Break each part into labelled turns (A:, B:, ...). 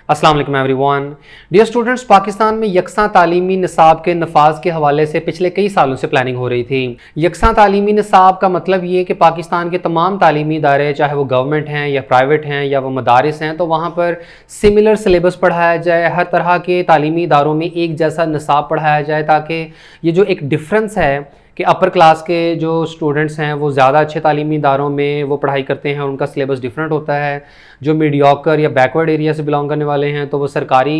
A: अस्सलाम वालेकुम everyone. Dear students, Pakistan में यकसा तालीमी निसाब के नफाज के हवाले से पिछले कई सालों से प्लानिंग हो रही थी। यकसा तालीमी निसाब का मतलब ये कि पाकिस्तान के तमाम तालीमी इदारे, चाहे वो गवर्नमेंट हैं या प्राइवेट हैं या वो मदारिस हैं, तो वहाँ पर सिमिलर सिलेबस पढ़ाया जाए, हर तरह के तालीमी इदारों में एक जैसा निसाब पढ़ाया जाए, ताकि ये जो एक डिफरेंस है कि अपर क्लास के जो स्टूडेंट्स हैं वो ज़्यादा अच्छे तालीमी इदारों में वो पढ़ाई करते हैं, उनका सिलेबस डिफरेंट होता है। जो मीडियोकर या बैकवर्ड एरिया से बिलोंग करने वाले हैं तो वो सरकारी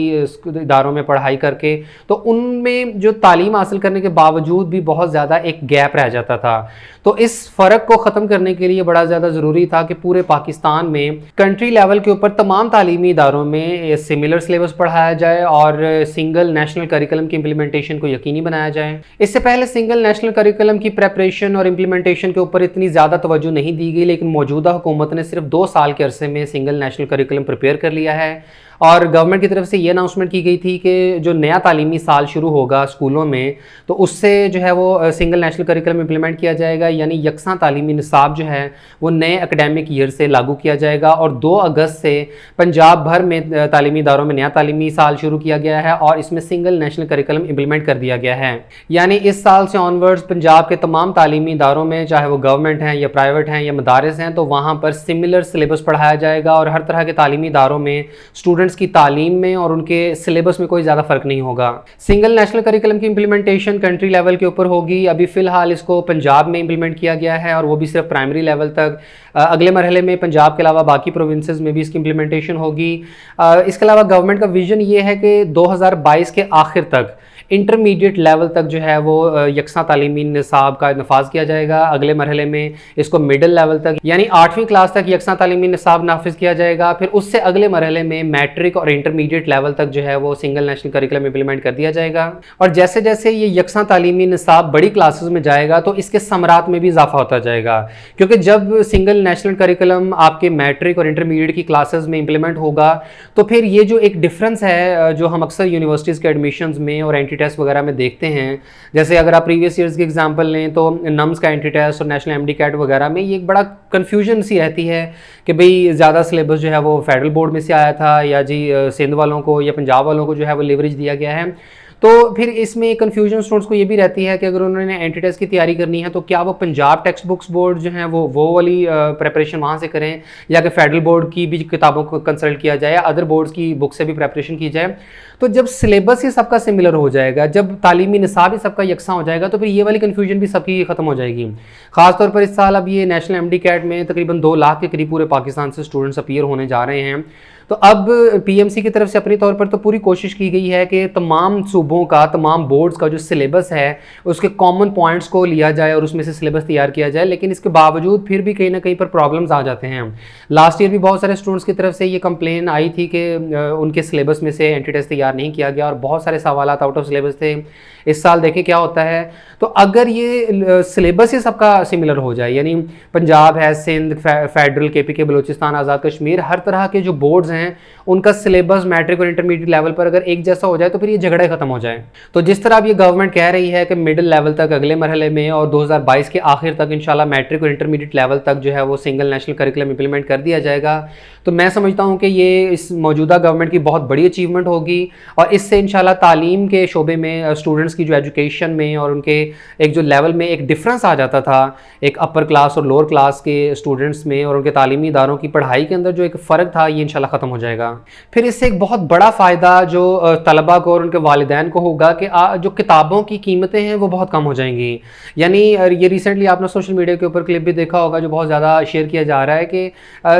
A: इदारों में पढ़ाई करके, तो उनमें जो तालीम हासिल करने के बावजूद भी बहुत ज़्यादा एक गैप रह जाता था। तो इस फ़र्क को ख़त्म करने के लिए बड़ा ज़्यादा ज़रूरी था कि पूरे पाकिस्तान में कंट्री लेवल के ऊपर तमाम तालीमी इदारों में सिमिलर सिलेबस पढ़ाया जाए और सिंगल नेशनल करिकुलम की इम्प्लीमेंटेशन को यकीनी बनाया जाए। इससे पहले सिंगल नेशनल करिकुलम की प्रेपरेशन और इम्प्लीमेंटेशन के ऊपर इतनी ज़्यादा तवज्जो नहीं दी गई, लेकिन मौजूदा हुकूमत ने सिर्फ 2 साल के अरसे में सिंगल नेशनल करिकुलम प्रिपेयर कर लिया है। और गवर्नमेंट की तरफ से ये अनाउंसमेंट की गई थी कि जो नया तालीमी साल शुरू होगा स्कूलों में, तो उससे जो है वो सिंगल नेशनल करिकुलम इम्प्लीमेंट किया जाएगा, यानी यकसा तालीमी निसाब जो है वो नए एकेडमिक ईयर से लागू किया जाएगा। और 2 अगस्त से पंजाब भर में तालीमी इदारों में नया तालीमी साल शुरू किया गया है और इसमें सिंगल नेशनल करिकुलम इम्प्लीमेंट कर दिया गया है। यानी इस साल से ऑनवर्ड्स पंजाब के तमाम तालीमी इदारों में, चाहे वो गवर्नमेंट हैं या प्राइवेट हैं या मदारिस हैं, तो वहाँ पर सिमिलर सिलेबस पढ़ाया जाएगा और हर तरह के तालीमी इदारों में स्टूडेंट्स की तालीम में और उनके सिलेबस में कोई ज़्यादा फ़र्क नहीं होगा। सिंगल नेशनल करिकुलम की इम्प्लीमेंटेशन कंट्री लेवल के ऊपर होगी। अभी फ़िलहाल इसको पंजाब में इम्प्लीमेंट किया गया है और वो भी सिर्फ प्राइमरी लेवल तक। अगले मरहले में पंजाब के अलावा बाकी प्रोविंसेस में भी इसकी इम्प्लीमेंटेशन होगी। इसके अलावा गवर्नमेंट का विज़न ये है कि 2022 के आखिर तक इंटरमीडिएट लेवल तक जो है वो यकसा तालीमी निसाब का नफाज किया जाएगा। अगले मरहले में इसको मिडिल लेवल तक यानी 8वीं क्लास तक यकसा तालीमी निसाब नाफिज किया जाएगा। फिर उससे अगले मरहले में मैट्रिक और इंटरमीडिएट लेवल तक जो है वो सिंगल नेशनल करिकुलम इम्प्लीमेंट कर दिया जाएगा। और जैसे जैसे ये यकसा तालीमी निसाब बड़ी क्लासेस में जाएगा तो इसके समरात में भी इजाफा होता जाएगा, क्योंकि जब सिंगल नेशनल करिकुलम आपके मैट्रिक और इंटरमीडिएट की क्लासेस में इम्प्लीमेंट होगा तो फिर ये जो एक डिफरेंस है जो हम अक्सर यूनिवर्सिटीज़ के एडमिशन्स में और एंट्री टेस्ट वगैरह में देखते हैं, जैसे अगर आप प्रीवियस ईयर्स की एग्जांपल लें तो नम्स का एंट्री टेस्ट और नेशनल एमडी कैट वगैरह में ये एक बड़ा कन्फ्यूजन सी रहती है कि भाई ज़्यादा सिलेबस जो है वो फेडरल बोर्ड में से आया था या जी सिंध वालों को या पंजाब वालों को जो है वो लेवरेज दिया गया है। तो फिर इसमें एक कन्फ्यूजन स्टूडेंट्स को ये भी रहती है कि अगर उन्होंने एंट्री टेस्ट की तैयारी करनी है तो क्या वो पंजाब टेक्स्ट बुक्स बोर्ड जो है वो वाली प्रेपरेशन वहाँ से करें या कि फेडरल बोर्ड की भी किताबों को कंसल्ट किया जाए या अदर बोर्ड्स की बुक से भी प्रेपरेशन की जाए। तो जब सिलेबस ही सबका सिमिलर हो जाएगा, जब तालीमी निसाब ही सबका यकसा हो जाएगा, तो फिर ये वाली कन्फ्यूजन भी सबकी ख़त्म हो जाएगी। ख़ासतौर पर इस साल अब ये नेशनल एमडी कैट में तकरीबन 2 लाख के करीब पूरे पाकिस्तान से स्टूडेंट्स अपीयर होने जा रहे हैं। तो अब पीएमसी की तरफ से अपनी तौर पर तो पूरी कोशिश की गई है कि तमाम सूबों का, तमाम बोर्ड्स का जो सिलेबस है उसके कॉमन पॉइंट्स को लिया जाए और उसमें से सिलेबस तैयार किया जाए, लेकिन इसके बावजूद फिर भी कहीं ना कहीं पर प्रॉब्लम्स आ जाते हैं। लास्ट ईयर भी बहुत सारे स्टूडेंट्स की तरफ से ये कंप्लेन आई थी कि उनके सिलेबस में से एंट्री टेस्ट तैयार नहीं किया गया और बहुत सारे सवाल आउट ऑफ सिलेबस थे। इस साल देखें क्या होता है। तो अगर ये सिलेबस ही सबका सिमिलर हो जाए, यानी पंजाब है, सिंध, फेडरल, केपीके, बलूचिस्तान, आज़ाद कश्मीर, हर तरह के जो बोर्ड्स हैं उनका सिलेबस मैट्रिक और इंटरमीडिएट लेवल पर अगर एक जैसा हो जाए तो फिर ये झगड़े खत्म हो जाए। तो जिस तरह अब ये गवर्नमेंट कह रही है कि मिडिल लेवल तक अगले मरहले में और 2022 के आखिर तक इंशाल्लाह मैट्रिक और इंटरमीडिएट लेवल तक जो है वो सिंगल नेशनल करिकुलम इंप्लीमेंट कर दिया जाएगा, तो मैं समझता हूँ कि ये इस मौजूदा गवर्नमेंट की बहुत बड़ी अचीवमेंट होगी और इससे इंशाल्लाह तालीम के शोबे में स्टूडेंट्स की जो एजुकेशन में और उनके एक जो लेवल में एक डिफरेंस आ जाता था एक अपर क्लास और लोअर क्लास के स्टूडेंट्स में और उनके तालीमी इदारों की पढ़ाई के अंदर जो एक फ़र्क था ये इंशाल्लाह ख़त्म हो जाएगा। फिर इससे एक बहुत बड़ा फ़ायदा जो तलबा को और उनके वालिदैन को होगा कि जो किताबों की कीमतें हैं वो बहुत कम हो जाएंगी। यानी ये रिसेंटली आपने सोशल मीडिया के ऊपर क्लिप भी देखा होगा जो बहुत ज़्यादा शेयर किया जा रहा है कि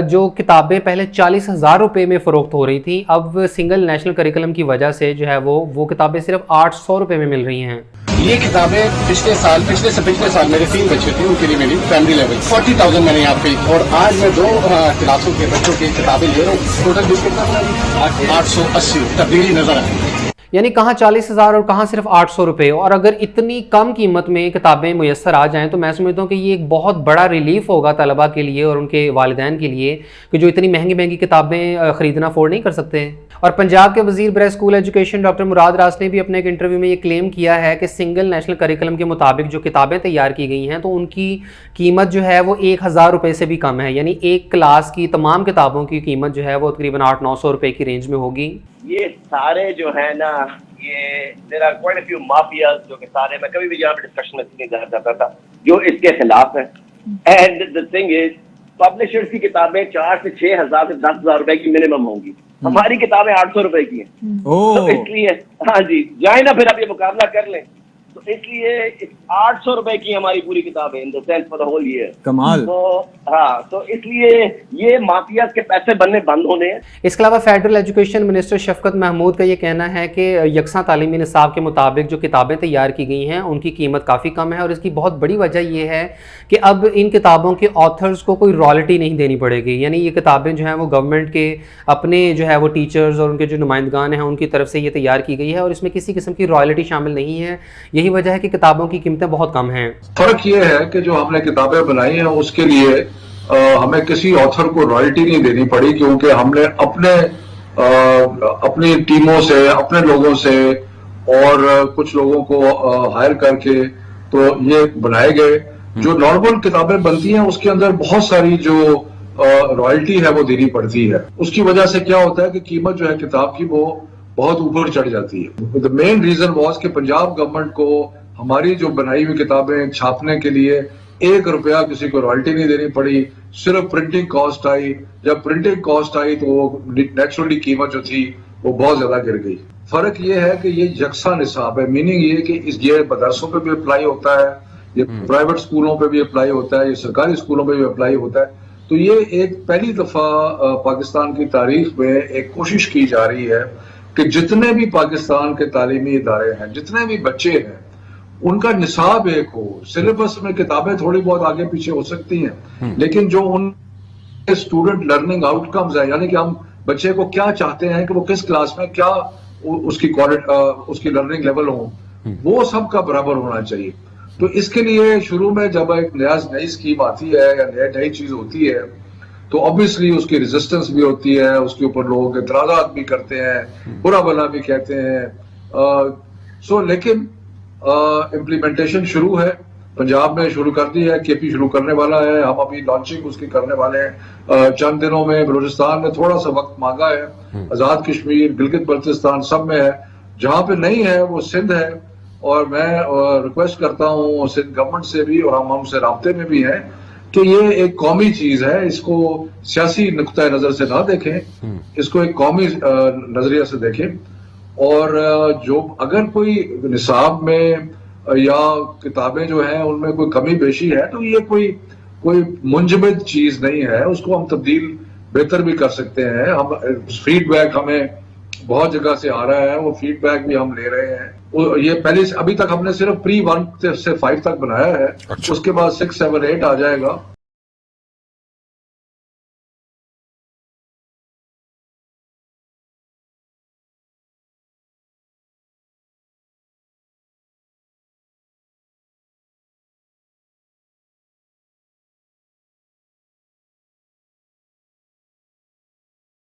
A: जो किताबें पहले 40,000 रुपये में फ़रोख्त हो रही थी, अब सिंगल नेशनल करिकुलम की वजह से जो है वो किताबें सिर्फ 800 रुपये में मिल रही हैं।
B: ये किताबें पिछले साल मेरे 3 बच्चे थे, उनके लिए मेरी प्राइमरी लेवल 40,000 मैंने यहाँ पे, और आज मैं 2 क्लासों के बच्चों की किताबें ले रहा हूँ। टोटल बिल कितना 880 तब्दीली नजर आई।
A: یعنی کہاں 40,000 اور کہاں صرف 800 روپے. اور اگر اتنی کم قیمت میں کتابیں میسر آ جائیں تو میں سمجھتا ہوں کہ یہ ایک بہت بڑا ریلیف ہوگا طلباء کے لیے اور ان کے والدین کے لیے کہ جو اتنی مہنگی مہنگی کتابیں خریدنا افورڈ نہیں کر سکتے. اور پنجاب کے وزیر برائے اسکول ایجوکیشن ڈاکٹر مراد راس نے بھی اپنے ایک انٹرویو میں یہ کلیم کیا ہے کہ سنگل نیشنل کریکلم کے مطابق جو کتابیں تیار کی گئی ہیں تو ان کی قیمت جو ہے وہ 1,000 روپے سے بھی کم ہے. یعنی ایک کلاس کی تمام کتابوں کی قیمت جو ہے وہ تقریباً 800-900 روپے کی رینج میں ہوگی.
C: یہ سارے جو ہے نا یہ there are quite a few mafias جو کہ سارے میں کبھی بھی یہاں پہ ڈسکشن میں نہیں جانا چاہتا تھا جو اس کے خلاف ہے. And the thing is publishers کی کتابیں 4,000 سے 6,000 سے 10,000 روپے کی منیمم ہوں گی. ہماری کتابیں 800 روپے کی ہیں. تو اس لیے ہاں جی جائیں نا پھر آپ یہ مقابلہ کر لیں. تو اس لیے 800 روپے کی ہماری پوری کتابیں in the sense for the whole year.
D: کمال.
C: تو ہاں تو اس لیے یہ مافیاز کے پیسے بننے بند ہونے ہیں.
A: اس کے علاوہ فیڈرل ایجوکیشن منسٹر شفقت محمود کا یہ کہنا ہے کہ یکساں تعلیمی نصاب کے مطابق جو کتابیں تیار کی گئی ہیں ان کی قیمت کافی کم ہے اور اس کی بہت بڑی وجہ یہ ہے کہ اب ان کتابوں کے آتھرز کو کوئی رائلٹی نہیں دینی پڑے گی. یعنی یہ کتابیں جو ہیں وہ گورنمنٹ کے اپنے جو ہے وہ ٹیچرز اور ان کے جو نمائندگان ہیں ان کی طرف سے یہ تیار کی گئی ہے اور اس میں کسی قسم کی رائلٹی شامل نہیں ہے. یہی وجہ ہے کہ کتابوں کی قیمتیں بہت کم ہیں.
E: فرق یہ ہے کہ جو ہم نے کتابیں بنائی ہیں اس کے لیے ہمیں کسی آتھر کو رائلٹی نہیں دینی پڑی کیونکہ ہم نے اپنی ٹیموں سے اپنے لوگوں سے اور کچھ لوگوں کو ہائر کر کے تو یہ بنائے گئے. جو نارمل کتابیں بنتی ہیں اس کے اندر بہت ساری جو رائلٹی ہے وہ دینی پڑتی ہے. اس کی وجہ سے کیا ہوتا ہے کہ قیمت جو ہے کتاب کی وہ بہت اوپر چڑھ جاتی ہے. the main reason was کہ پنجاب گورنمنٹ کو ہماری جو بنائی ہوئی کتابیں چھاپنے کے لیے 1 روپیہ کسی کو رائلٹی نہیں دینی پڑی. صرف پرنٹنگ کاسٹ آئی. جب پرنٹنگ کاسٹ آئی تو وہ نیچرلی قیمت جو تھی وہ بہت زیادہ گر گئی. فرق یہ ہے کہ یہ یکساں نصاب ہے. میننگ یہ کہ یہ مدرسوں پہ بھی اپلائی ہوتا ہے, یہ پرائیویٹ اسکولوں پہ بھی اپلائی ہوتا ہے, یہ سرکاری اسکولوں پہ بھی اپلائی ہوتا ہے. تو یہ ایک پہلی دفعہ پاکستان کی تاریخ میں ایک کوشش کی جا رہی ہے کہ جتنے بھی پاکستان کے تعلیمی ادارے ہیں, جتنے بھی بچے ہیں, ان کا نصاب ایک ہو. سلیبس میں کتابیں تھوڑی بہت آگے پیچھے ہو سکتی ہیں لیکن جو ان اسٹوڈنٹ لرننگ آؤٹ کمز ہے یعنی کہ ہم بچے کو کیا چاہتے ہیں کہ وہ کس کلاس میں کیا اس کی لرننگ لیول ہو, وہ سب کا برابر ہونا چاہیے. تو اس کے لیے شروع میں جب ایک نئی اسکیم آتی ہے یا نئی چیز ہوتی ہے تو obviously اس کی ریزسٹنس بھی ہوتی ہے, اس کے اوپر لوگ اعتراضات بھی کرتے ہیں, برا بھلا بھی کہتے ہیں. لیکن امپلیمنٹیشن شروع ہے. پنجاب میں شروع کر دی ہے, کے پی شروع کرنے والا ہے, ہم ابھی لانچنگ اس کی کرنے والے ہیں چند دنوں میں. بلوچستان میں تھوڑا سا وقت مانگا ہے, آزاد کشمیر, گلگت بلتستان سب میں ہے. جہاں پہ نہیں ہے وہ سندھ ہے. اور میں ریکویسٹ کرتا ہوں سندھ گورنمنٹ سے بھی اور ہم سے رابطے میں بھی ہیں کہ یہ ایک قومی چیز ہے, اس کو سیاسی نقطۂ نظر سے نہ دیکھیں, اس کو ایک قومی نظریہ سے دیکھیں. اور جو اگر کوئی نصاب میں یا کتابیں جو ہیں ان میں کوئی کمی بیشی ہے تو یہ کوئی منجمد چیز نہیں ہے, اس کو ہم تبدیل بہتر بھی کر سکتے ہیں. ہم فیڈ بیک ہمیں بہت جگہ سے آ رہا ہے, وہ فیڈ بیک بھی ہم لے رہے ہیں. یہ پہلے ابھی تک ہم نے صرف پری 1 سے 5 تک بنایا ہے, اس کے بعد 6, 7, 8 آ جائے گا.